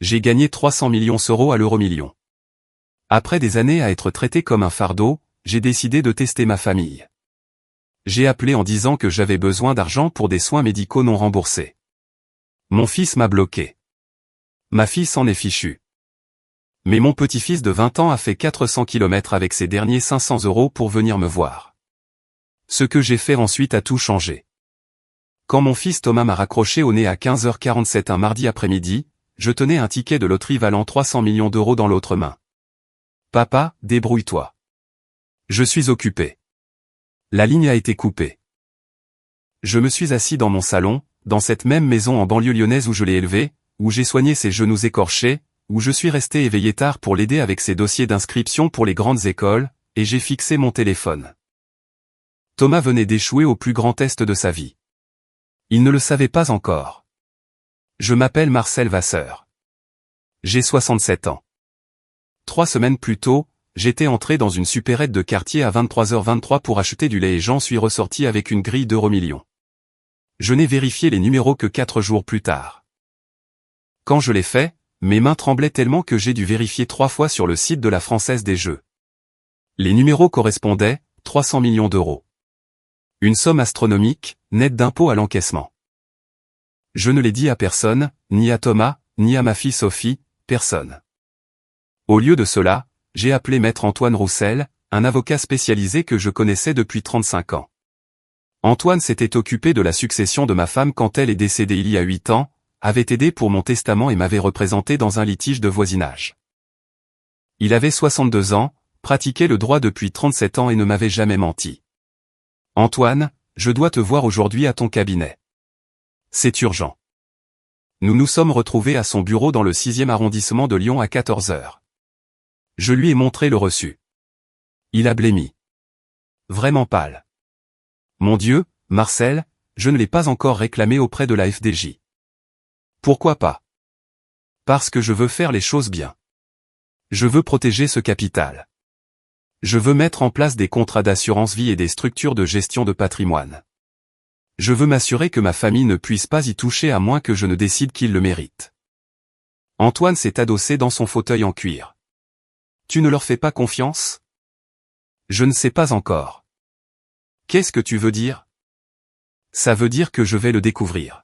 J'ai gagné 300 millions d'euros à l'euro-million. Après des années à être traité comme un fardeau, j'ai décidé de tester ma famille. J'ai appelé en disant que j'avais besoin d'argent pour des soins médicaux non remboursés. Mon fils m'a bloqué. Ma fille s'en est fichue. Mais mon petit-fils de 20 ans a fait 400 km avec ses derniers 500 € pour venir me voir. Ce que j'ai fait ensuite a tout changé. Quand mon fils Thomas m'a raccroché au nez à 15h47 un mardi après-midi, je tenais un ticket de loterie valant 300 millions d'euros dans l'autre main. Papa, débrouille-toi. Je suis occupé. La ligne a été coupée. Je me suis assis dans mon salon, dans cette même maison en banlieue lyonnaise où je l'ai élevé, où j'ai soigné ses genoux écorchés, où je suis resté éveillé tard pour l'aider avec ses dossiers d'inscription pour les grandes écoles, et j'ai fixé mon téléphone. Thomas venait d'échouer au plus grand test de sa vie. Il ne le savait pas encore. Je m'appelle Marcel Vasseur. J'ai 67 ans. 3 semaines plus tôt, j'étais entré dans une supérette de quartier à 23h23 pour acheter du lait et j'en suis ressorti avec une grille d'euro-millions. Je n'ai vérifié les numéros que 4 jours plus tard. Quand je l'ai fait, mes mains tremblaient tellement que j'ai dû vérifier 3 fois sur le site de la Française des Jeux. Les numéros correspondaient, 300 millions d'euros. Une somme astronomique, nette d'impôts à l'encaissement. Je ne l'ai dit à personne, ni à Thomas, ni à ma fille Sophie, personne. Au lieu de cela, j'ai appelé maître Antoine Roussel, un avocat spécialisé que je connaissais depuis 35 ans. Antoine s'était occupé de la succession de ma femme quand elle est décédée il y a 8 ans, avait aidé pour mon testament et m'avait représenté dans un litige de voisinage. Il avait 62 ans, pratiquait le droit depuis 37 ans et ne m'avait jamais menti. Antoine, je dois te voir aujourd'hui à ton cabinet. C'est urgent. Nous nous sommes retrouvés à son bureau dans le 6e arrondissement de Lyon à 14h. Je lui ai montré le reçu. Il a blêmi. Vraiment pâle. Mon Dieu, Marcel, je ne l'ai pas encore réclamé auprès de la FDJ. Pourquoi pas? Parce que je veux faire les choses bien. Je veux protéger ce capital. Je veux mettre en place des contrats d'assurance vie et des structures de gestion de patrimoine. Je veux m'assurer que ma famille ne puisse pas y toucher à moins que je ne décide qu'il le mérite. Antoine s'est adossé dans son fauteuil en cuir. Tu ne leur fais pas confiance? Je ne sais pas encore. Qu'est-ce que tu veux dire? Ça veut dire que je vais le découvrir.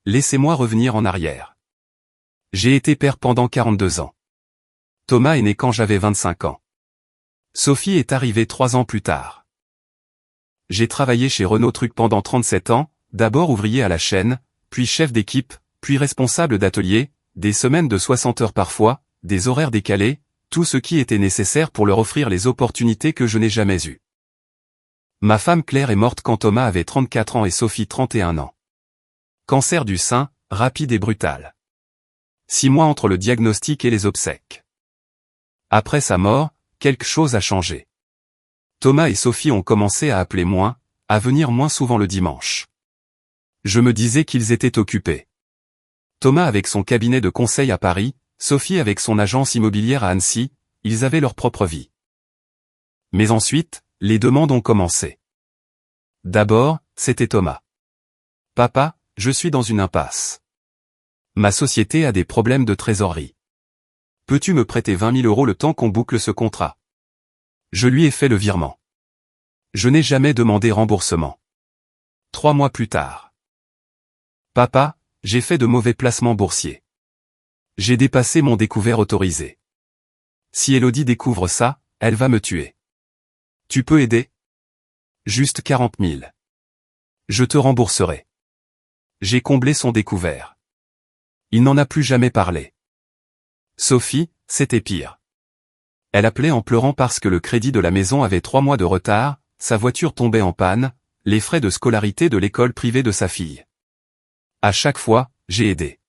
Laissez-moi revenir en arrière. J'ai été père pendant 42 ans. Thomas est né quand j'avais 25 ans. Sophie est arrivée 3 ans plus tard. J'ai travaillé chez Renault Trucks pendant 37 ans, d'abord ouvrier à la chaîne, puis chef d'équipe, puis responsable d'atelier, des semaines de 60 heures parfois, des horaires décalés, tout ce qui était nécessaire pour leur offrir les opportunités que je n'ai jamais eues. Ma femme Claire est morte quand Thomas avait 34 ans et Sophie 31 ans. Cancer du sein, rapide et brutal. 6 mois entre le diagnostic et les obsèques. Après sa mort, quelque chose a changé. Thomas et Sophie ont commencé à appeler moins, à venir moins souvent le dimanche. Je me disais qu'ils étaient occupés. Thomas avec son cabinet de conseil à Paris, Sophie avec son agence immobilière à Annecy, ils avaient leur propre vie. Mais ensuite, les demandes ont commencé. D'abord, c'était Thomas. Papa, je suis dans une impasse. Ma société a des problèmes de trésorerie. Peux-tu me prêter 20 000 € le temps qu'on boucle ce contrat? Je lui ai fait le virement. Je n'ai jamais demandé remboursement. 3 mois plus tard. Papa, j'ai fait de mauvais placements boursiers. J'ai dépassé mon découvert autorisé. Si Elodie découvre ça, elle va me tuer. Tu peux aider? Juste 40 000. Je te rembourserai. J'ai comblé son découvert. Il n'en a plus jamais parlé. Sophie, c'était pire. Elle appelait en pleurant parce que le crédit de la maison avait 3 mois de retard, sa voiture tombait en panne, les frais de scolarité de l'école privée de sa fille. À chaque fois, j'ai aidé.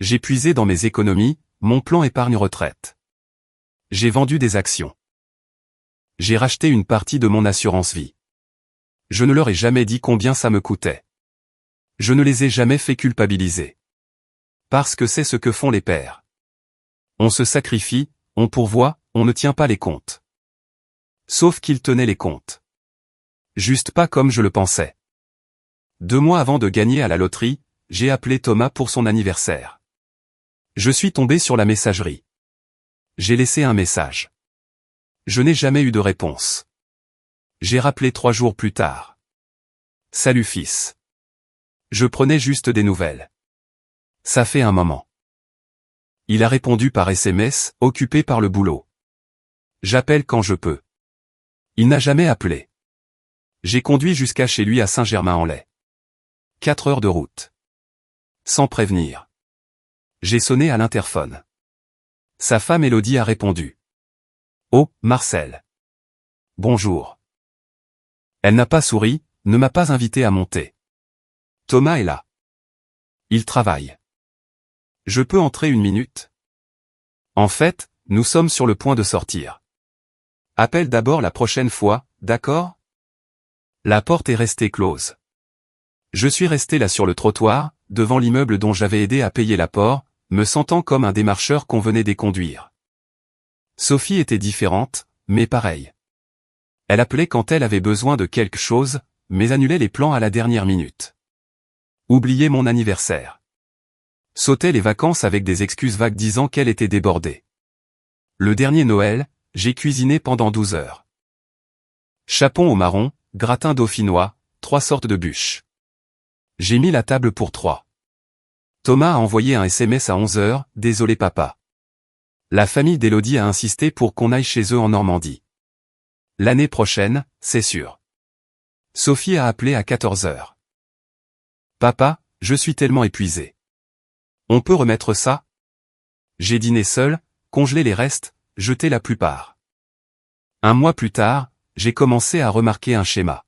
J'ai puisé dans mes économies, mon plan épargne-retraite. J'ai vendu des actions. J'ai racheté une partie de mon assurance vie. Je ne leur ai jamais dit combien ça me coûtait. Je ne les ai jamais fait culpabiliser. Parce que c'est ce que font les pères. On se sacrifie, on pourvoit, on ne tient pas les comptes. Sauf qu'ils tenaient les comptes. Juste pas comme je le pensais. 2 mois avant de gagner à la loterie, j'ai appelé Thomas pour son anniversaire. Je suis tombé sur la messagerie. J'ai laissé un message. Je n'ai jamais eu de réponse. J'ai rappelé 3 jours plus tard. Salut fils. Je prenais juste des nouvelles. Ça fait un moment. Il a répondu par SMS, occupé par le boulot. J'appelle quand je peux. Il n'a jamais appelé. J'ai conduit jusqu'à chez lui à Saint-Germain-en-Laye. 4 heures de route. Sans prévenir. J'ai sonné à l'interphone. Sa femme Élodie a répondu. Oh, Marcel. Bonjour. Elle n'a pas souri, ne m'a pas invité à monter. Thomas est là. Il travaille. Je peux entrer 1 minute? En fait, nous sommes sur le point de sortir. Appelle d'abord la prochaine fois, d'accord? La porte est restée close. Je suis resté là sur le trottoir, devant l'immeuble dont j'avais aidé à payer l'apport, me sentant comme un démarcheur qu'on venait déconduire. Sophie était différente, mais pareille. Elle appelait quand elle avait besoin de quelque chose, mais annulait les plans à la dernière minute. Oubliait mon anniversaire. Sautait les vacances avec des excuses vagues disant qu'elle était débordée. Le dernier Noël, j'ai cuisiné pendant 12 heures. Chapon au marron, gratin dauphinois, 3 sortes de bûches. J'ai mis la table pour 3. Thomas a envoyé un SMS à 11 heures, désolé papa. La famille d'Élodie a insisté pour qu'on aille chez eux en Normandie. L'année prochaine, c'est sûr. Sophie a appelé à 14 heures. Papa, je suis tellement épuisé. On peut remettre ça? J'ai dîné seul, congelé les restes, jeté la plupart. 1 mois plus tard, j'ai commencé à remarquer un schéma.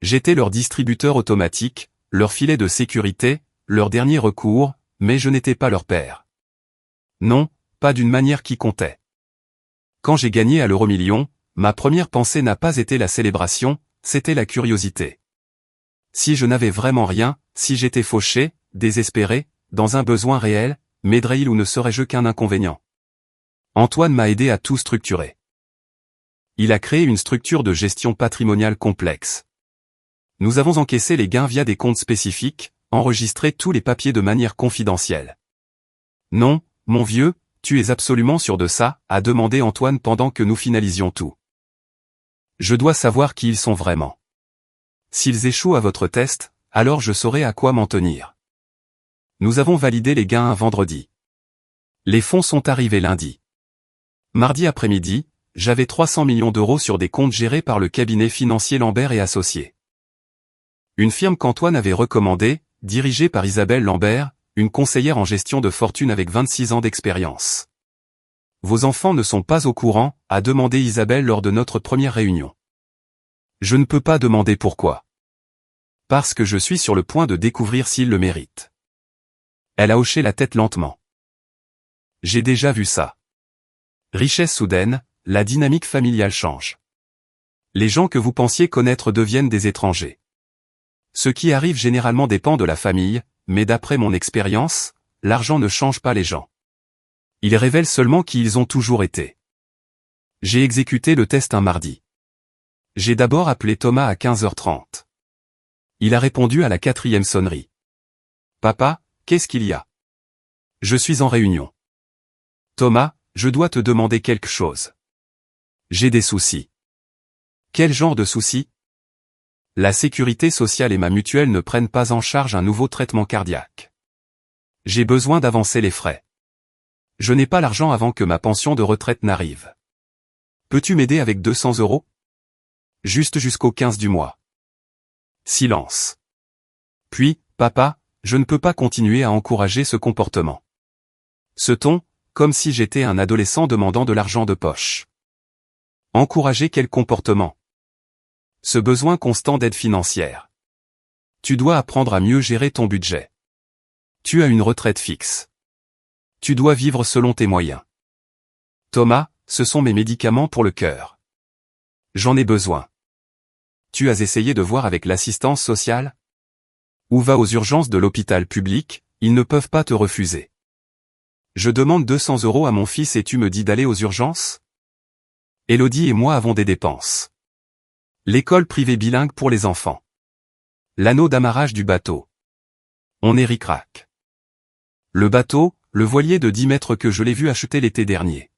J'étais leur distributeur automatique, leur filet de sécurité, leur dernier recours, mais je n'étais pas leur père. Non, pas d'une manière qui comptait. Quand j'ai gagné à l'euro-million, ma première pensée n'a pas été la célébration, c'était la curiosité. Si je n'avais vraiment rien, si j'étais fauché, désespéré, dans un besoin réel, m'aiderait-il ou ne serais-je qu'un inconvénient? Antoine m'a aidé à tout structurer. Il a créé une structure de gestion patrimoniale complexe. Nous avons encaissé les gains via des comptes spécifiques, enregistré tous les papiers de manière confidentielle. Non, mon vieux, tu es absolument sûr de ça, a demandé Antoine pendant que nous finalisions tout. Je dois savoir qui ils sont vraiment. S'ils échouent à votre test, alors je saurai à quoi m'en tenir. Nous avons validé les gains un vendredi. Les fonds sont arrivés lundi. Mardi après-midi, j'avais 300 millions d'euros sur des comptes gérés par le cabinet financier Lambert et Associés. Une firme qu'Antoine avait recommandée, dirigée par Isabelle Lambert, une conseillère en gestion de fortune avec 26 ans d'expérience. Vos enfants ne sont pas au courant, a demandé Isabelle lors de notre première réunion. Je ne peux pas demander pourquoi. Parce que je suis sur le point de découvrir s'ils le méritent. Elle a hoché la tête lentement. J'ai déjà vu ça. Richesse soudaine, la dynamique familiale change. Les gens que vous pensiez connaître deviennent des étrangers. Ce qui arrive généralement dépend de la famille, mais d'après mon expérience, l'argent ne change pas les gens. Il révèle seulement qui ils ont toujours été. J'ai exécuté le test un mardi. J'ai d'abord appelé Thomas à 15h30. Il a répondu à la 4e sonnerie. Papa, qu'est-ce qu'il y a? Je suis en réunion. Thomas, je dois te demander quelque chose. J'ai des soucis. Quel genre de soucis? La sécurité sociale et ma mutuelle ne prennent pas en charge un nouveau traitement cardiaque. J'ai besoin d'avancer les frais. Je n'ai pas l'argent avant que ma pension de retraite n'arrive. Peux-tu m'aider avec 200 euros? Juste jusqu'au 15 du mois. Silence. Puis, papa, je ne peux pas continuer à encourager ce comportement. Ce ton, comme si j'étais un adolescent demandant de l'argent de poche. Encourager quel comportement? Ce besoin constant d'aide financière. Tu dois apprendre à mieux gérer ton budget. Tu as une retraite fixe. Tu dois vivre selon tes moyens. Thomas, ce sont mes médicaments pour le cœur. J'en ai besoin. Tu as essayé de voir avec l'assistance sociale? Ou va aux urgences de l'hôpital public, ils ne peuvent pas te refuser. Je demande 200 euros à mon fils et tu me dis d'aller aux urgences? Élodie et moi avons des dépenses. L'école privée bilingue pour les enfants. L'anneau d'amarrage du bateau. On est ric-rac. Le bateau, le voilier de 10 mètres que je l'ai vu acheter l'été dernier.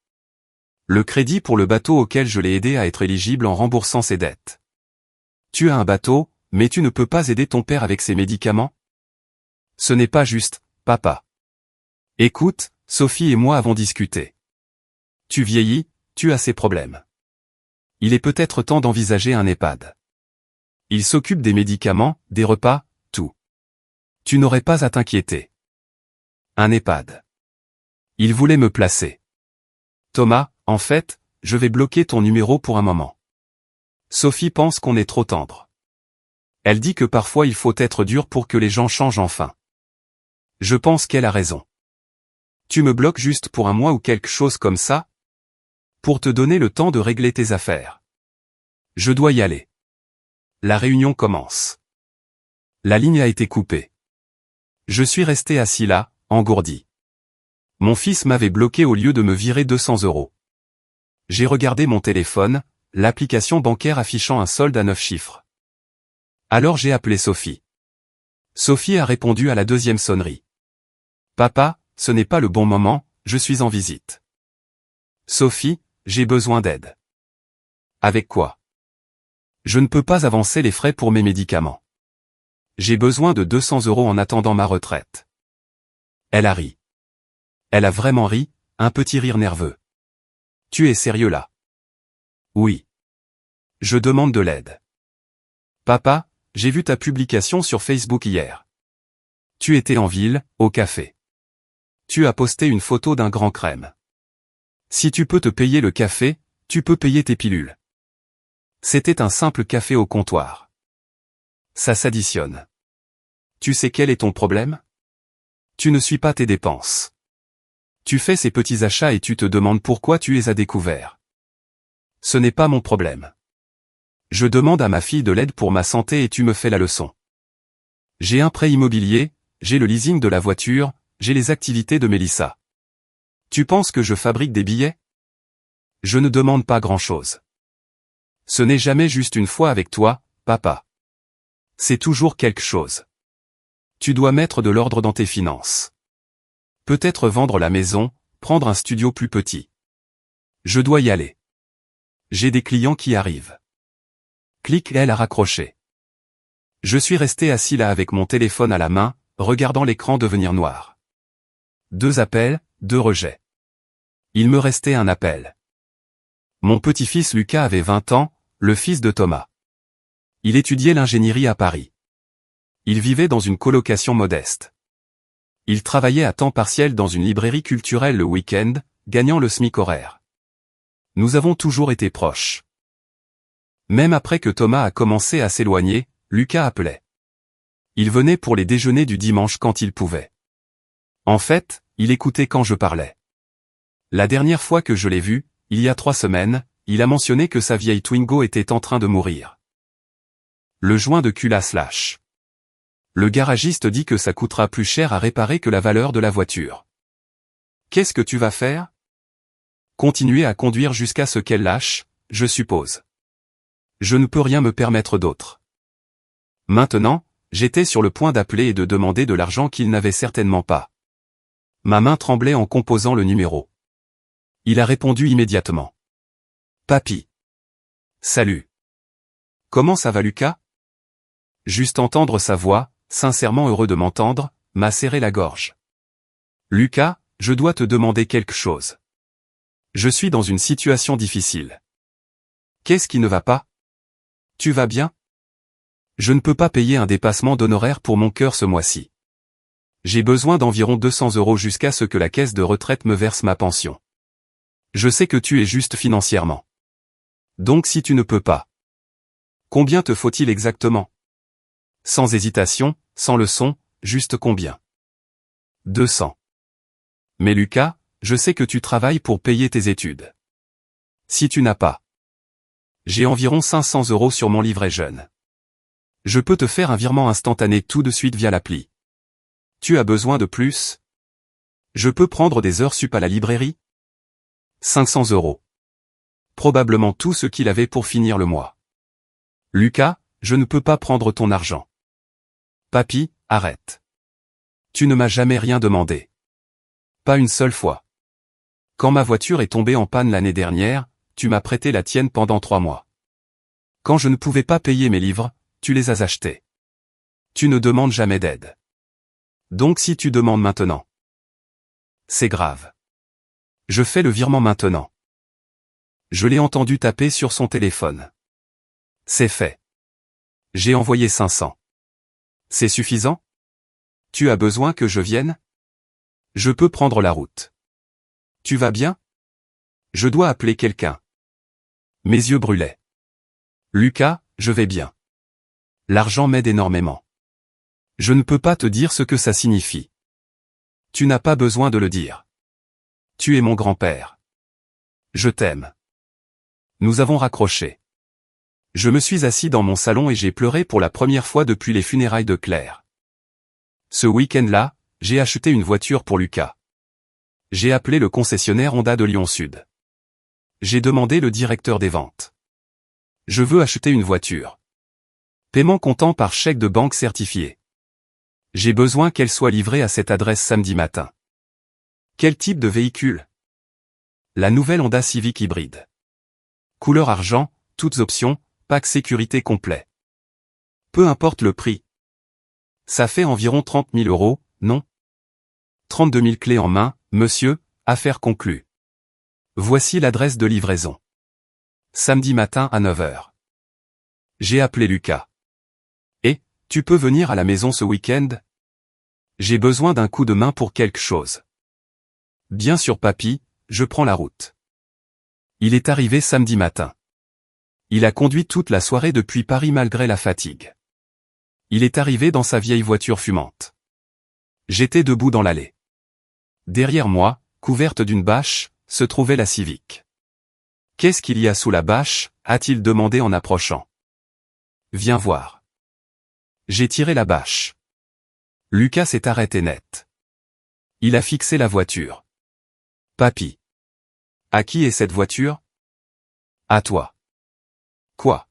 Le crédit pour le bateau auquel je l'ai aidé à être éligible en remboursant ses dettes. Tu as un bateau, mais tu ne peux pas aider ton père avec ses médicaments? Ce n'est pas juste, papa. Écoute, Sophie et moi avons discuté. Tu vieillis, tu as ses problèmes. Il est peut-être temps d'envisager un EHPAD. Il s'occupe des médicaments, des repas, tout. Tu n'aurais pas à t'inquiéter. Un EHPAD. Il voulait me placer. Thomas, en fait, je vais bloquer ton numéro pour un moment. Sophie pense qu'on est trop tendre. Elle dit que parfois il faut être dur pour que les gens changent enfin. Je pense qu'elle a raison. Tu me bloques juste pour un mois ou quelque chose comme ça? Pour te donner le temps de régler tes affaires. Je dois y aller. La réunion commence. La ligne a été coupée. Je suis resté assis là, engourdi. Mon fils m'avait bloqué au lieu de me virer 200 €. J'ai regardé mon téléphone, l'application bancaire affichant un solde à 9 chiffres. Alors j'ai appelé Sophie. Sophie a répondu à la deuxième sonnerie. Papa, ce n'est pas le bon moment, je suis en visite. Sophie, j'ai besoin d'aide. Avec quoi? Je ne peux pas avancer les frais pour mes médicaments. J'ai besoin de 200 € en attendant ma retraite. Elle a ri. Elle a vraiment ri, un petit rire nerveux. Tu es sérieux là? Oui. Je demande de l'aide. Papa, j'ai vu ta publication sur Facebook hier. Tu étais en ville, au café. Tu as posté une photo d'un grand crème. Si tu peux te payer le café, tu peux payer tes pilules. C'était un simple café au comptoir. Ça s'additionne. Tu sais quel est ton problème? Tu ne suis pas tes dépenses. Tu fais ces petits achats et tu te demandes pourquoi tu es à découvert. Ce n'est pas mon problème. Je demande à ma fille de l'aide pour ma santé et tu me fais la leçon. J'ai un prêt immobilier, j'ai le leasing de la voiture, j'ai les activités de Mélissa. Tu penses que je fabrique des billets? Je ne demande pas grand-chose. Ce n'est jamais juste une fois avec toi, papa. C'est toujours quelque chose. Tu dois mettre de l'ordre dans tes finances. Peut-être vendre la maison, prendre un studio plus petit. Je dois y aller. J'ai des clients qui arrivent. Clique, elle a raccroché. Je suis resté assis là avec mon téléphone à la main, regardant l'écran devenir noir. 2 appels, 2 rejets. Il me restait un appel. Mon petit-fils Lucas avait 20 ans, le fils de Thomas. Il étudiait l'ingénierie à Paris. Il vivait dans une colocation modeste. Il travaillait à temps partiel dans une librairie culturelle le week-end, gagnant le SMIC horaire. Nous avons toujours été proches. Même après que Thomas a commencé à s'éloigner, Lucas appelait. Il venait pour les déjeuners du dimanche quand il pouvait. En fait, il écoutait quand je parlais. La dernière fois que je l'ai vu, il y a 3 semaines, il a mentionné que sa vieille Twingo était en train de mourir. Le joint de culasse lâche. Le garagiste dit que ça coûtera plus cher à réparer que la valeur de la voiture. Qu'est-ce que tu vas faire? Continuer à conduire jusqu'à ce qu'elle lâche, je suppose. Je ne peux rien me permettre d'autre. Maintenant, j'étais sur le point d'appeler et de demander de l'argent qu'il n'avait certainement pas. Ma main tremblait en composant le numéro. Il a répondu immédiatement. Papy. Salut. Comment ça va Lucas? Juste entendre sa voix, sincèrement heureux de m'entendre, m'a serré la gorge. Lucas, je dois te demander quelque chose. Je suis dans une situation difficile. Qu'est-ce qui ne va pas? Tu vas bien? Je ne peux pas payer un dépassement d'honoraires pour mon cœur ce mois-ci. J'ai besoin d'environ 200 € jusqu'à ce que la caisse de retraite me verse ma pension. Je sais que tu es juste financièrement. Donc si tu ne peux pas. Combien te faut-il exactement? Sans hésitation, sans leçon, juste combien? 200. Mais Lucas, je sais que tu travailles pour payer tes études. Si tu n'as pas. J'ai environ 500 € sur mon livret jeune. Je peux te faire un virement instantané tout de suite via l'appli. Tu as besoin de plus? Je peux prendre des heures sup à la librairie? 500 €. Probablement tout ce qu'il avait pour finir le mois. Lucas, je ne peux pas prendre ton argent. Papy, arrête. Tu ne m'as jamais rien demandé. Pas une seule fois. Quand ma voiture est tombée en panne l'année dernière, tu m'as prêté la tienne pendant 3 mois. Quand je ne pouvais pas payer mes livres, tu les as achetés. Tu ne demandes jamais d'aide. Donc si tu demandes maintenant, c'est grave. Je fais le virement maintenant. Je l'ai entendu taper sur son téléphone. C'est fait. J'ai envoyé 500. C'est suffisant? Tu as besoin que je vienne? Je peux prendre la route. Tu vas bien? Je dois appeler quelqu'un. Mes yeux brûlaient. Lucas, je vais bien. L'argent m'aide énormément. Je ne peux pas te dire ce que ça signifie. Tu n'as pas besoin de le dire. Tu es mon grand-père. Je t'aime. Nous avons raccroché. Je me suis assis dans mon salon et j'ai pleuré pour la première fois depuis les funérailles de Claire. Ce week-end-là, j'ai acheté une voiture pour Lucas. J'ai appelé le concessionnaire Honda de Lyon-Sud. J'ai demandé le directeur des ventes. Je veux acheter une voiture. Paiement comptant par chèque de banque certifié. J'ai besoin qu'elle soit livrée à cette adresse samedi matin. Quel type de véhicule? La nouvelle Honda Civic hybride. Couleur argent, toutes options, pack sécurité complet. Peu importe le prix. Ça fait environ 30 000 €, non? 32 000 clés en main, monsieur, affaire conclue. Voici l'adresse de livraison. Samedi matin à 9 h. J'ai appelé Lucas. Et, tu peux venir à la maison ce week-end? J'ai besoin d'un coup de main pour quelque chose. Bien sûr papy, je prends la route. Il est arrivé samedi matin. Il a conduit toute la soirée depuis Paris malgré la fatigue. Il est arrivé dans sa vieille voiture fumante. J'étais debout dans l'allée. Derrière moi, couverte d'une bâche, se trouvait la Civic. « Qu'est-ce qu'il y a sous la bâche ?» a-t-il demandé en approchant. « Viens voir. » J'ai tiré la bâche. Lucas s'est arrêté net. Il a fixé la voiture. « Papy. À qui est cette voiture? » « À toi. »« Quoi? » ?»«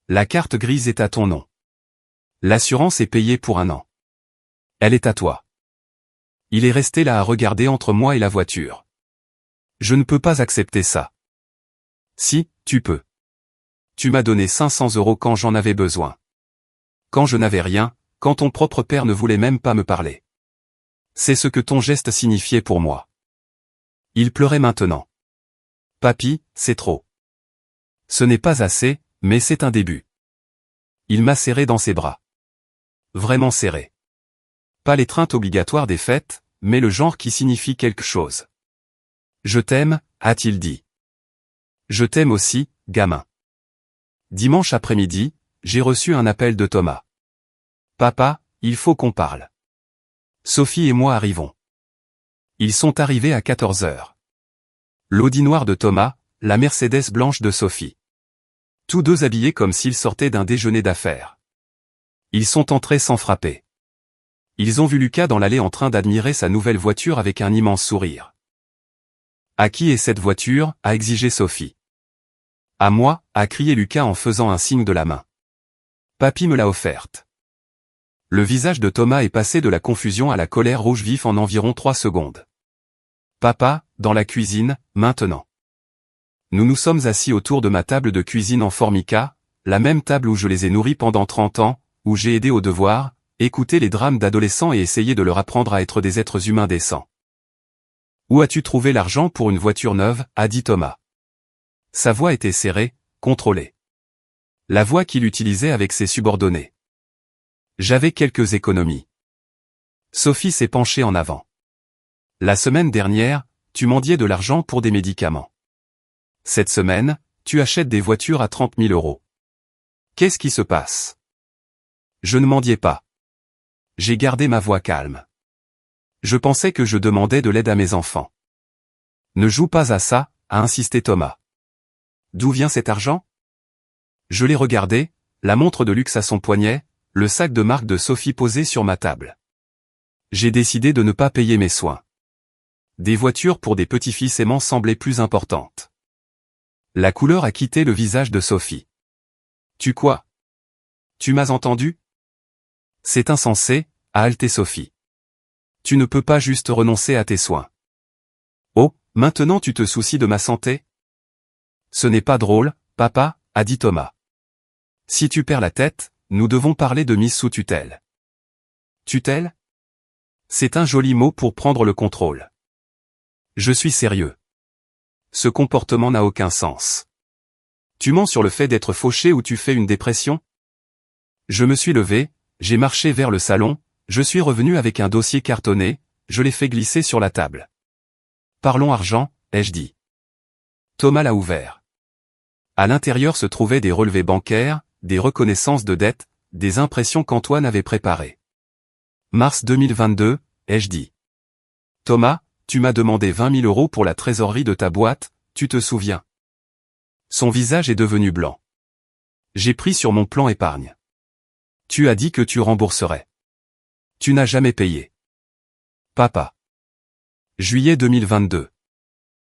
La carte grise est à ton nom. L'assurance est payée pour 1 an. Elle est à toi. » Il est resté là à regarder entre moi et la voiture. Je ne peux pas accepter ça. Si, tu peux. Tu m'as donné 500 € quand j'en avais besoin. Quand je n'avais rien, quand ton propre père ne voulait même pas me parler. C'est ce que ton geste signifiait pour moi. Il pleurait maintenant. Papy, c'est trop. Ce n'est pas assez, mais c'est un début. Il m'a serré dans ses bras. Vraiment serré. Pas l'étreinte obligatoire des fêtes, mais le genre qui signifie quelque chose. Je t'aime, a-t-il dit. Je t'aime aussi, gamin. Dimanche après-midi, j'ai reçu un appel de Thomas. Papa, il faut qu'on parle. Sophie et moi arrivons. Ils sont arrivés à 14 h. L'Audi noir de Thomas, la Mercedes blanche de Sophie. Tous deux habillés comme s'ils sortaient d'un déjeuner d'affaires. Ils sont entrés sans frapper. Ils ont vu Lucas dans l'allée en train d'admirer sa nouvelle voiture avec un immense sourire. À qui est cette voiture? A exigé Sophie. À moi, a crié Lucas en faisant un signe de la main. Papy me l'a offerte. Le visage de Thomas est passé de la confusion à la colère rouge vif en environ 3 secondes. Papa, dans la cuisine, maintenant. Nous nous sommes assis autour de ma table de cuisine en formica, la même table où je les ai nourris pendant 30 ans, où j'ai aidé aux devoirs, écouté les drames d'adolescents et essayé de leur apprendre à être des êtres humains décents. Où as-tu trouvé l'argent pour une voiture neuve? A dit Thomas. Sa voix était serrée, contrôlée. La voix qu'il utilisait avec ses subordonnés. J'avais quelques économies. Sophie s'est penchée en avant. La semaine dernière, tu mendiais de l'argent pour des médicaments. Cette semaine, tu achètes des voitures à 30 000 €. Qu'est-ce qui se passe? Je ne mendiais pas. J'ai gardé ma voix calme. Je pensais que je demandais de l'aide à mes enfants. Ne joue pas à ça, a insisté Thomas. D'où vient cet argent? Je l'ai regardé, la montre de luxe à son poignet, le sac de marque de Sophie posé sur ma table. J'ai décidé de ne pas payer mes soins. Des voitures pour des petits-fils aimants semblaient plus importantes. La couleur a quitté le visage de Sophie. Tu quoi? Tu m'as entendu? C'est insensé, a haleté Sophie. Tu ne peux pas juste renoncer à tes soins. Oh, maintenant tu te soucies de ma santé? Ce n'est pas drôle, papa, a dit Thomas. Si tu perds la tête, nous devons parler de mise sous tutelle. Tutelle? C'est un joli mot pour prendre le contrôle. Je suis sérieux. Ce comportement n'a aucun sens. Tu mens sur le fait d'être fauché ou tu fais une dépression? Je me suis levé, j'ai marché vers le salon, je suis revenu avec un dossier cartonné, je l'ai fait glisser sur la table. Parlons argent, ai-je dit. Thomas l'a ouvert. À l'intérieur se trouvaient des relevés bancaires, des reconnaissances de dettes, des impressions qu'Antoine avait préparées. Mars 2022, ai-je dit. Thomas, tu m'as demandé 20 000 € pour la trésorerie de ta boîte, tu te souviens? Son visage est devenu blanc. J'ai pris sur mon plan épargne. Tu as dit que tu rembourserais. Tu n'as jamais payé. Papa. Juillet 2022.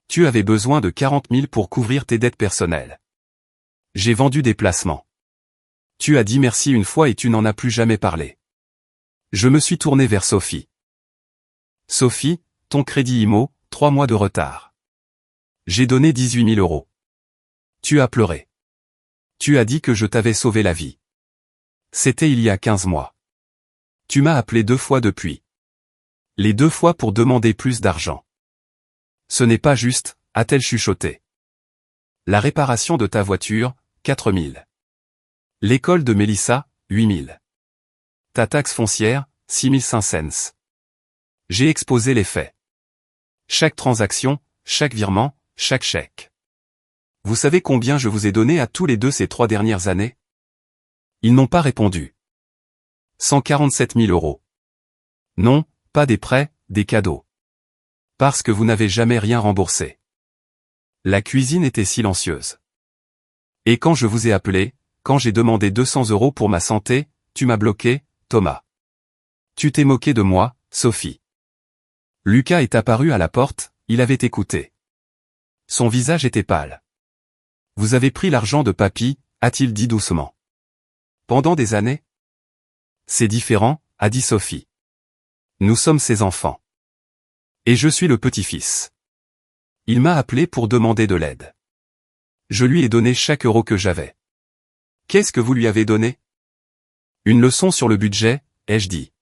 Tu avais besoin de 40 000 pour couvrir tes dettes personnelles. J'ai vendu des placements. Tu as dit merci une fois et tu n'en as plus jamais parlé. Je me suis tourné vers Sophie. Sophie, ton crédit IMO, 3 mois de retard. J'ai donné 18 000 €. Tu as pleuré. Tu as dit que je t'avais sauvé la vie. C'était il y a 15 mois. Tu m'as appelé 2 fois depuis. Les 2 fois pour demander plus d'argent. Ce n'est pas juste, a-t-elle chuchoté. La réparation de ta voiture, 4 000. L'école de Mélissa, 8 000. Ta taxe foncière, 6 500. J'ai exposé les faits. Chaque transaction, chaque virement, chaque chèque. Vous savez combien je vous ai donné à tous les deux ces 3 dernières années? Ils n'ont pas répondu. 147 000 €. Non, pas des prêts, des cadeaux. Parce que vous n'avez jamais rien remboursé. La cuisine était silencieuse. Et quand je vous ai appelé, quand j'ai demandé 200 € pour ma santé, tu m'as bloqué, Thomas. Tu t'es moqué de moi, Sophie. Lucas est apparu à la porte, il avait écouté. Son visage était pâle. Vous avez pris l'argent de papy, a-t-il dit doucement. Pendant des années? C'est différent, a dit Sophie. Nous sommes ses enfants. Et je suis le petit-fils. Il m'a appelé pour demander de l'aide. Je lui ai donné chaque euro que j'avais. Qu'est-ce que vous lui avez donné? Une leçon sur le budget, ai-je dit.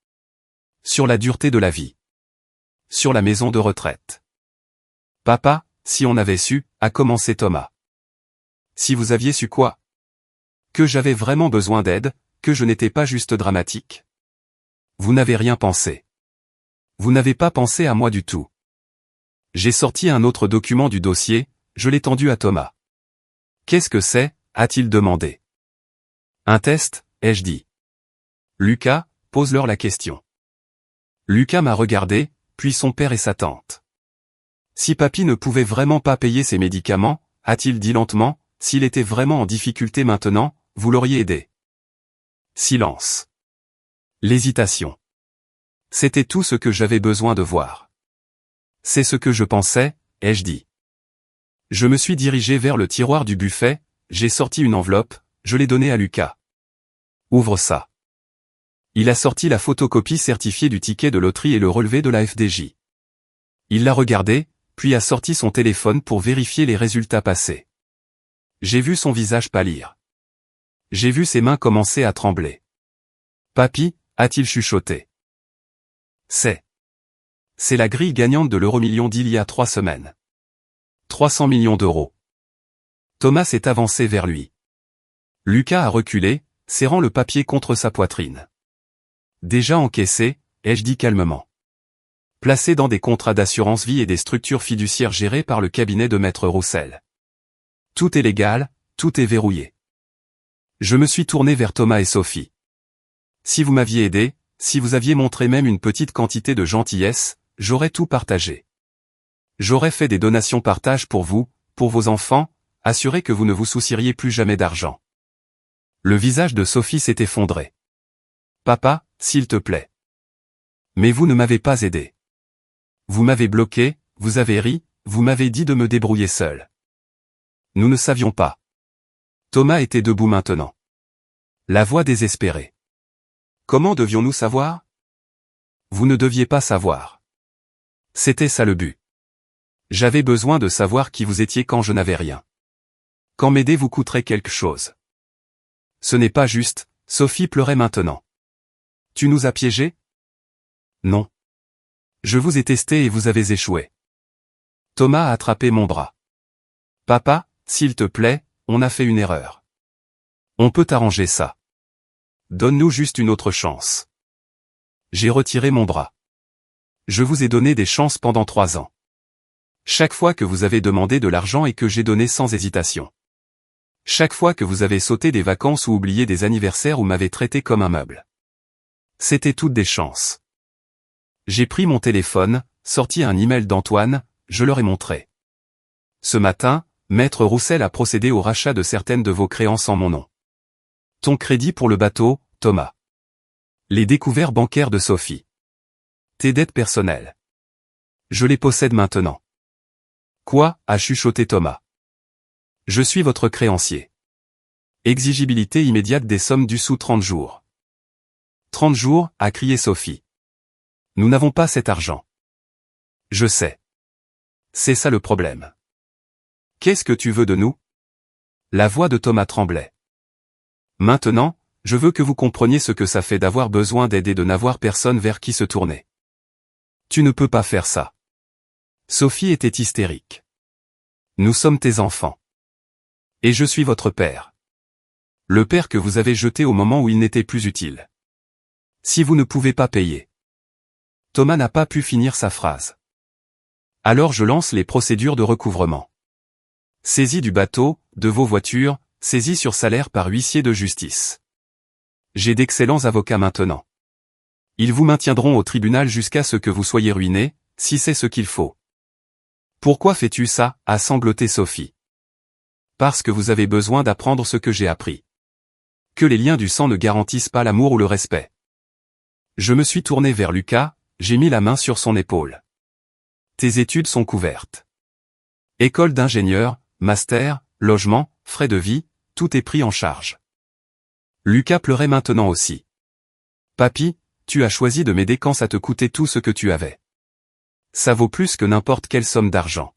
Sur la dureté de la vie. Sur la maison de retraite. Papa, si on avait su, a commencé Thomas. Si vous aviez su quoi? Que j'avais vraiment besoin d'aide, que je n'étais pas juste dramatique. Vous n'avez rien pensé. Vous n'avez pas pensé à moi du tout. J'ai sorti un autre document du dossier, je l'ai tendu à Thomas. Qu'est-ce que c'est? A-t-il demandé. Un test, ai-je dit. Lucas, pose-leur la question. Lucas m'a regardé, puis son père et sa tante. Si papy ne pouvait vraiment pas payer ses médicaments, a-t-il dit lentement, s'il était vraiment en difficulté maintenant, vous l'auriez aidé. Silence. L'hésitation. C'était tout ce que j'avais besoin de voir. C'est ce que je pensais, ai-je dit. Je me suis dirigé vers le tiroir du buffet, j'ai sorti une enveloppe, je l'ai donnée à Lucas. Ouvre ça. Il a sorti la photocopie certifiée du ticket de loterie et le relevé de la FDJ. Il l'a regardé, puis a sorti son téléphone pour vérifier les résultats passés. J'ai vu son visage pâlir. J'ai vu ses mains commencer à trembler. Papy, a-t-il chuchoté. C'est la grille gagnante de l'euro-million d'il y a 3 semaines. 300 millions d'euros. Thomas s'est avancé vers lui. Lucas a reculé, serrant le papier contre sa poitrine. Déjà encaissé, ai-je dit calmement. Placé dans des contrats d'assurance vie et des structures fiduciaires gérées par le cabinet de Maître Roussel. Tout est légal, tout est verrouillé. Je me suis tourné vers Thomas et Sophie. Si vous m'aviez aidé, si vous aviez montré même une petite quantité de gentillesse, j'aurais tout partagé. J'aurais fait des donations partage pour vous, pour vos enfants, assuré que vous ne vous soucieriez plus jamais d'argent. Le visage de Sophie s'est effondré. Papa, s'il te plaît. Mais vous ne m'avez pas aidé. Vous m'avez bloqué, vous avez ri, vous m'avez dit de me débrouiller seul. Nous ne savions pas. Thomas était debout maintenant. La voix désespérée. Comment devions-nous savoir? Vous ne deviez pas savoir. C'était ça le but. J'avais besoin de savoir qui vous étiez quand je n'avais rien. Quand m'aider vous coûterait quelque chose. Ce n'est pas juste, Sophie pleurait maintenant. Tu nous as piégés? Non. Je vous ai testé et vous avez échoué. Thomas a attrapé mon bras. Papa, s'il te plaît, on a fait une erreur. On peut arranger ça. Donne-nous juste une autre chance. J'ai retiré mon bras. Je vous ai donné des chances pendant 3 ans. Chaque fois que vous avez demandé de l'argent et que j'ai donné sans hésitation. Chaque fois que vous avez sauté des vacances ou oublié des anniversaires ou m'avez traité comme un meuble. C'était toutes des chances. J'ai pris mon téléphone, sorti un email d'Antoine, je leur ai montré. Ce matin, Maître Roussel a procédé au rachat de certaines de vos créances en mon nom. Ton crédit pour le bateau, Thomas. Les découvertes bancaires de Sophie. Tes dettes personnelles. Je les possède maintenant. Quoi, a chuchoté Thomas. Je suis votre créancier. Exigibilité immédiate des sommes dues sous 30 jours. 30 jours, a crié Sophie. Nous n'avons pas cet argent. Je sais. C'est ça le problème. Qu'est-ce que tu veux de nous? La voix de Thomas tremblait. Maintenant, je veux que vous compreniez ce que ça fait d'avoir besoin d'aide et de n'avoir personne vers qui se tourner. Tu ne peux pas faire ça. Sophie était hystérique. Nous sommes tes enfants. Et je suis votre père. Le père que vous avez jeté au moment où il n'était plus utile. Si vous ne pouvez pas payer. Thomas n'a pas pu finir sa phrase. Alors je lance les procédures de recouvrement. Saisie du bateau, de vos voitures, saisie sur salaire par huissier de justice. J'ai d'excellents avocats maintenant. Ils vous maintiendront au tribunal jusqu'à ce que vous soyez ruiné, si c'est ce qu'il faut. Pourquoi fais-tu ça, a sangloté Sophie. Parce que vous avez besoin d'apprendre ce que j'ai appris. Que les liens du sang ne garantissent pas l'amour ou le respect. Je me suis tourné vers Lucas, j'ai mis la main sur son épaule. Tes études sont couvertes. École d'ingénieur, master, logement, frais de vie, tout est pris en charge. Lucas pleurait maintenant aussi. Papy, tu as choisi de m'aider quand ça te coûtait tout ce que tu avais. Ça vaut plus que n'importe quelle somme d'argent.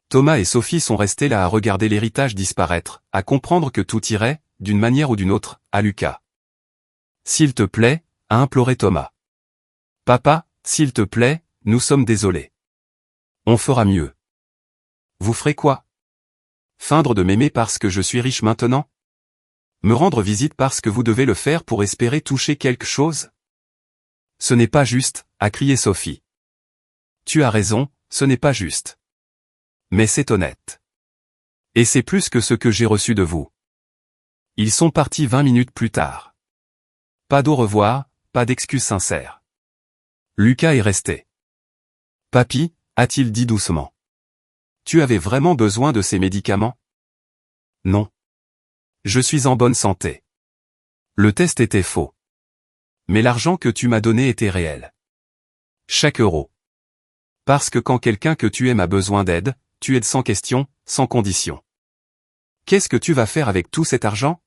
Thomas et Sophie sont restés là à regarder l'héritage disparaître, à comprendre que tout irait, d'une manière ou d'une autre, à Lucas. S'il te plaît, a imploré Thomas. Papa, s'il te plaît, nous sommes désolés. On fera mieux. Vous ferez quoi? Feindre de m'aimer parce que je suis riche maintenant? Me rendre visite parce que vous devez le faire pour espérer toucher quelque chose? Ce n'est pas juste, a crié Sophie. Tu as raison, ce n'est pas juste. Mais c'est honnête. Et c'est plus que ce que j'ai reçu de vous. Ils sont partis 20 minutes plus tard. Pas d'au revoir, pas d'excuses sincères. Lucas est resté. Papy, a-t-il dit doucement. Tu avais vraiment besoin de ces médicaments? Non. Je suis en bonne santé. Le test était faux. Mais l'argent que tu m'as donné était réel. Chaque euro. Parce que quand quelqu'un que tu aimes a besoin d'aide, tu aides sans question, sans condition. Qu'est-ce que tu vas faire avec tout cet argent?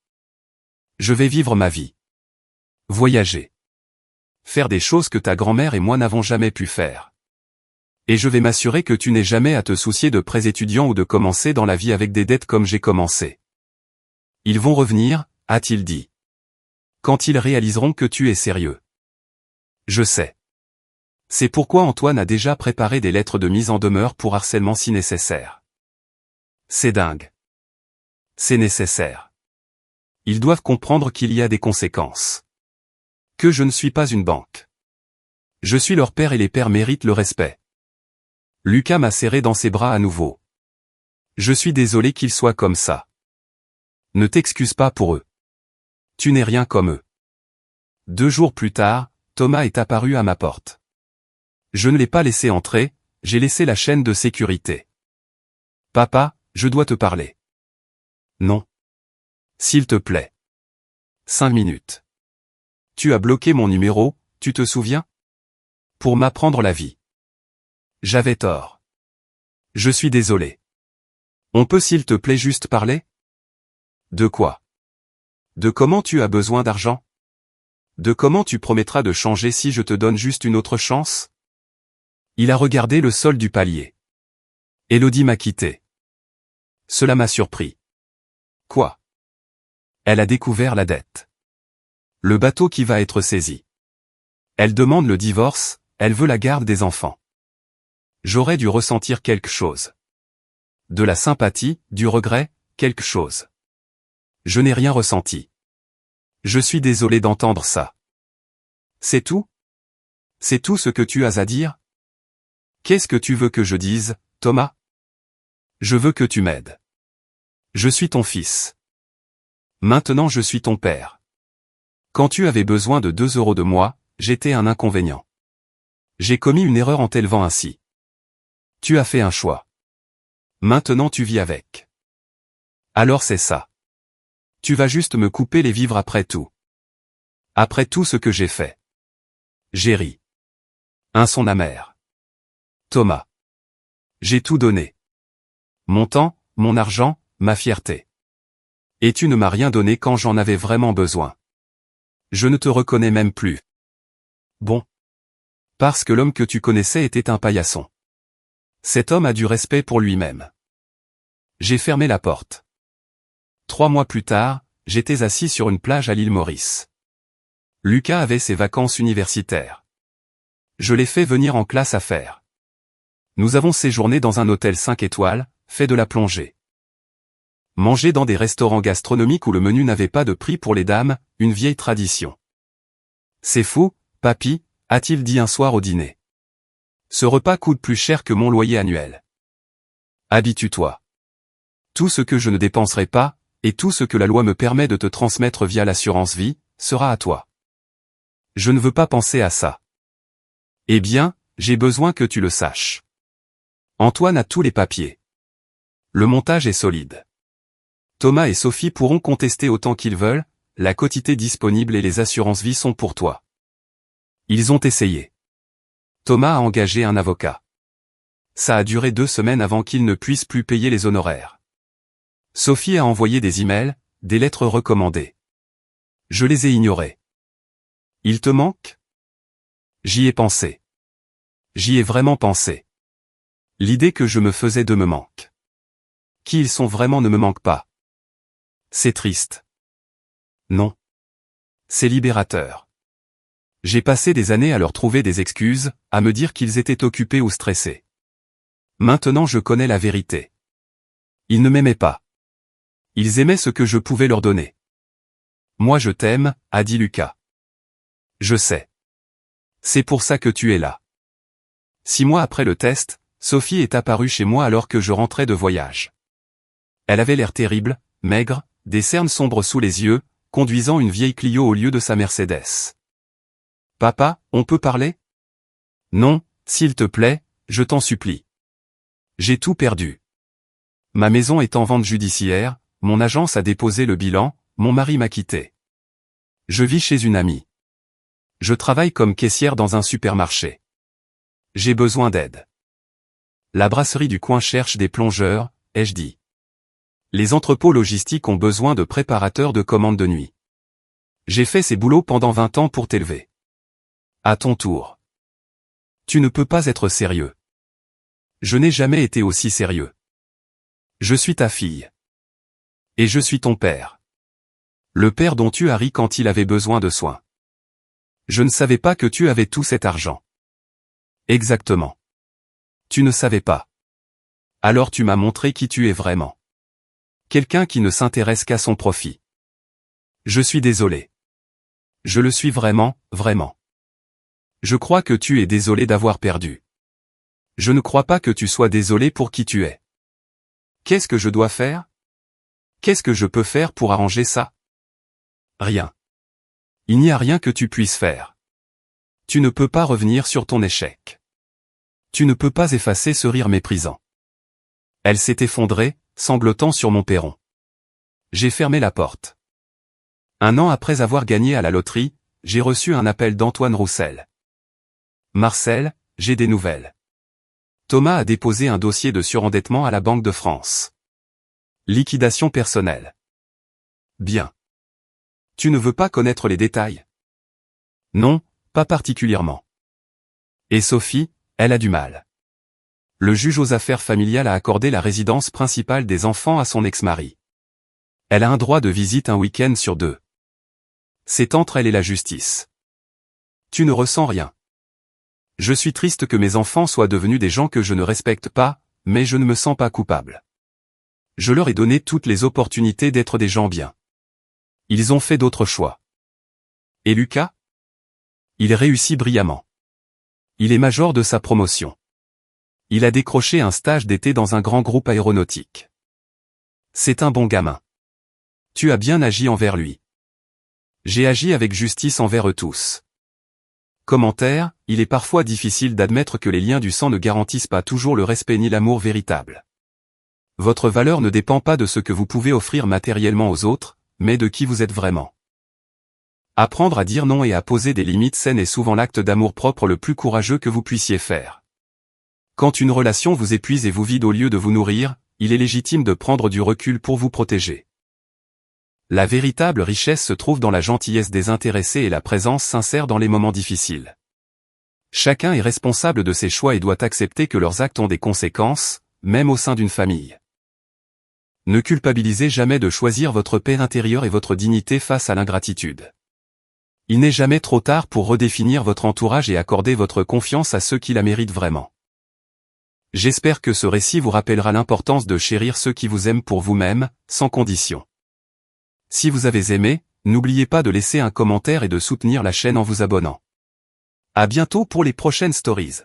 Je vais vivre ma vie. Voyager. Faire des choses que ta grand-mère et moi n'avons jamais pu faire. Et je vais m'assurer que tu n'aies jamais à te soucier de prêts étudiants ou de commencer dans la vie avec des dettes comme j'ai commencé. Ils vont revenir, a-t-il dit. Quand ils réaliseront que tu es sérieux. Je sais. C'est pourquoi Antoine a déjà préparé des lettres de mise en demeure pour harcèlement si nécessaire. C'est dingue. C'est nécessaire. Ils doivent comprendre qu'il y a des conséquences. Que je ne suis pas une banque. Je suis leur père et les pères méritent le respect. Lucas m'a serré dans ses bras à nouveau. Je suis désolé qu'ils soient comme ça. Ne t'excuse pas pour eux. Tu n'es rien comme eux. 2 jours plus tard, Thomas est apparu à ma porte. Je ne l'ai pas laissé entrer, j'ai laissé la chaîne de sécurité. Papa, je dois te parler. Non. S'il te plaît. 5 minutes. Tu as bloqué mon numéro, tu te souviens? Pour m'apprendre la vie. J'avais tort. Je suis désolé. On peut s'il te plaît juste parler? De quoi? De comment tu as besoin d'argent? De comment tu promettras de changer si je te donne juste une autre chance? Il a regardé le sol du palier. Élodie m'a quitté. Cela m'a surpris. Quoi? Elle a découvert la dette. Le bateau qui va être saisi. Elle demande le divorce, elle veut la garde des enfants. J'aurais dû ressentir quelque chose. De la sympathie, du regret, quelque chose. Je n'ai rien ressenti. Je suis désolé d'entendre ça. C'est tout? C'est tout ce que tu as à dire? Qu'est-ce que tu veux que je dise, Thomas? Je veux que tu m'aides. Je suis ton fils. Maintenant je suis ton père. Quand tu avais besoin de 2 € de moi, j'étais un inconvénient. J'ai commis une erreur en t'élevant ainsi. Tu as fait un choix. Maintenant tu vis avec. Alors c'est ça. Tu vas juste me couper les vivres après tout. Après tout ce que j'ai fait. J'ai ri. Un son amer. Thomas. J'ai tout donné. Mon temps, mon argent, ma fierté. Et tu ne m'as rien donné quand j'en avais vraiment besoin. Je ne te reconnais même plus. Bon. Parce que l'homme que tu connaissais était un paillasson. Cet homme a du respect pour lui-même. J'ai fermé la porte. 3 mois plus tard, j'étais assis sur une plage à l'île Maurice. Lucas avait ses vacances universitaires. Je l'ai fait venir en classe à faire. Nous avons séjourné dans un hôtel 5 étoiles, fait de la plongée. Manger dans des restaurants gastronomiques où le menu n'avait pas de prix pour les dames, une vieille tradition. C'est fou, papy, a-t-il dit un soir au dîner. Ce repas coûte plus cher que mon loyer annuel. Habitue-toi. Tout ce que je ne dépenserai pas, et tout ce que la loi me permet de te transmettre via l'assurance vie, sera à toi. Je ne veux pas penser à ça. Eh bien, j'ai besoin que tu le saches. Antoine a tous les papiers. Le montage est solide. Thomas et Sophie pourront contester autant qu'ils veulent, la quotité disponible et les assurances vie sont pour toi. Ils ont essayé. Thomas a engagé un avocat. Ça a duré 2 semaines avant qu'il ne puisse plus payer les honoraires. Sophie a envoyé des emails, des lettres recommandées. Je les ai ignorées. Il te manque? J'y ai pensé. J'y ai vraiment pensé. L'idée que je me faisais de me manque. Qui ils sont vraiment ne me manque pas. C'est triste. Non. C'est libérateur. J'ai passé des années à leur trouver des excuses, à me dire qu'ils étaient occupés ou stressés. Maintenant je connais la vérité. Ils ne m'aimaient pas. Ils aimaient ce que je pouvais leur donner. Moi je t'aime, a dit Lucas. Je sais. C'est pour ça que tu es là. 6 mois après le test, Sophie est apparue chez moi alors que je rentrais de voyage. Elle avait l'air terrible, maigre, des cernes sombres sous les yeux, conduisant une vieille Clio au lieu de sa Mercedes. Papa, on peut parler? Non, s'il te plaît, je t'en supplie. J'ai tout perdu. Ma maison est en vente judiciaire, mon agence a déposé le bilan, mon mari m'a quitté. Je vis chez une amie. Je travaille comme caissière dans un supermarché. J'ai besoin d'aide. La brasserie du coin cherche des plongeurs, ai-je dit. Les entrepôts logistiques ont besoin de préparateurs de commandes de nuit. J'ai fait ces boulots pendant 20 ans pour t'élever. À ton tour. Tu ne peux pas être sérieux. Je n'ai jamais été aussi sérieux. Je suis ta fille. Et je suis ton père. Le père dont tu as ri quand il avait besoin de soins. Je ne savais pas que tu avais tout cet argent. Exactement. Tu ne savais pas. Alors tu m'as montré qui tu es vraiment. Quelqu'un qui ne s'intéresse qu'à son profit. Je suis désolé. Je le suis vraiment, vraiment. Je crois que tu es désolé d'avoir perdu. Je ne crois pas que tu sois désolé pour qui tu es. Qu'est-ce que je dois faire? Qu'est-ce que je peux faire pour arranger ça? Rien. Il n'y a rien que tu puisses faire. Tu ne peux pas revenir sur ton échec. Tu ne peux pas effacer ce rire méprisant. Elle s'est effondrée, sanglotant sur mon perron. J'ai fermé la porte. 1 an après avoir gagné à la loterie, j'ai reçu un appel d'Antoine Roussel. Marcel, j'ai des nouvelles. Thomas a déposé un dossier de surendettement à la Banque de France. Liquidation personnelle. Bien. Tu ne veux pas connaître les détails? Non, pas particulièrement. Et Sophie, elle a du mal. Le juge aux affaires familiales a accordé la résidence principale des enfants à son ex-mari. Elle a un droit de visite un week-end sur 2. C'est entre elle et la justice. Tu ne ressens rien. Je suis triste que mes enfants soient devenus des gens que je ne respecte pas, mais je ne me sens pas coupable. Je leur ai donné toutes les opportunités d'être des gens bien. Ils ont fait d'autres choix. Et Lucas? Il réussit brillamment. Il est major de sa promotion. Il a décroché un stage d'été dans un grand groupe aéronautique. C'est un bon gamin. Tu as bien agi envers lui. J'ai agi avec justice envers eux tous. Commentaire, il est parfois difficile d'admettre que les liens du sang ne garantissent pas toujours le respect ni l'amour véritable. Votre valeur ne dépend pas de ce que vous pouvez offrir matériellement aux autres, mais de qui vous êtes vraiment. Apprendre à dire non et à poser des limites saines est souvent l'acte d'amour-propre le plus courageux que vous puissiez faire. Quand une relation vous épuise et vous vide au lieu de vous nourrir, il est légitime de prendre du recul pour vous protéger. La véritable richesse se trouve dans la gentillesse désintéressée et la présence sincère dans les moments difficiles. Chacun est responsable de ses choix et doit accepter que leurs actes ont des conséquences, même au sein d'une famille. Ne culpabilisez jamais de choisir votre paix intérieure et votre dignité face à l'ingratitude. Il n'est jamais trop tard pour redéfinir votre entourage et accorder votre confiance à ceux qui la méritent vraiment. J'espère que ce récit vous rappellera l'importance de chérir ceux qui vous aiment pour vous-même, sans condition. Si vous avez aimé, n'oubliez pas de laisser un commentaire et de soutenir la chaîne en vous abonnant. À bientôt pour les prochaines stories.